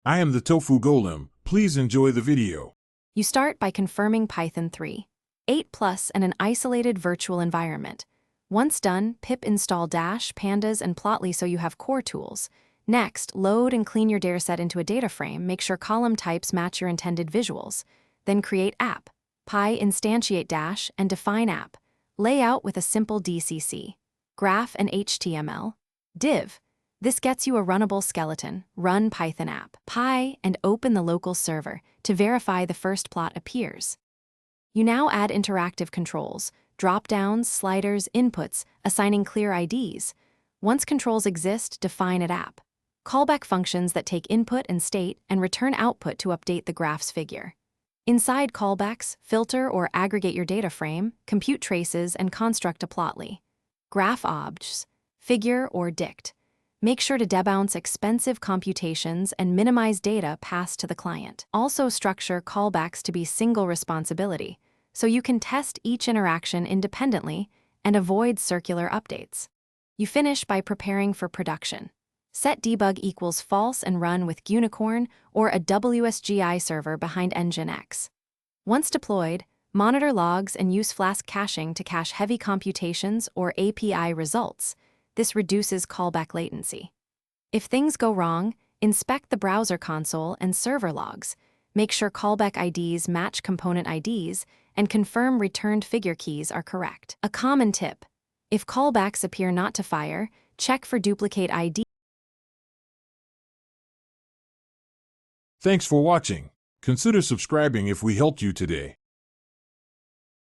I am the Tofu Golem. Please enjoy the video. You start by confirming Python 3, 8+ and an isolated virtual environment. Once done, pip install Dash, Pandas, and Plotly so you have core tools. Next, load and clean your dataset into a data frame. Make sure column types match your intended visuals. Then create app. Py instantiate Dash and define app. Layout with a simple DCC. Graph and HTML. Div. This gets you a runnable skeleton. Run Python app. Py and open the local server to verify the first plot appears. You now add interactive controls, drop-downs, sliders, inputs, assigning clear IDs. Once controls exist, define at app. Callback functions that take input and state and return output to update the graph's figure. Inside callbacks, filter or aggregate your data frame, compute traces, and construct a Plotly. Graph objs, figure or dict. Make sure to debounce expensive computations and minimize data passed to the client. Also structure callbacks to be single responsibility, so you can test each interaction independently and avoid circular updates. You finish by preparing for production. Set debug equals false and run with Unicorn or a WSGI server behind Nginx. Once deployed, monitor logs and use Flask caching to cache heavy computations or API results. This reduces callback latency. If things go wrong, inspect the browser console and server logs. Make sure callback IDs match component IDs and confirm returned figure keys are correct. A common tip: if callbacks appear not to fire, check for duplicate ID. Thanks for watching. Consider subscribing if we helped you today.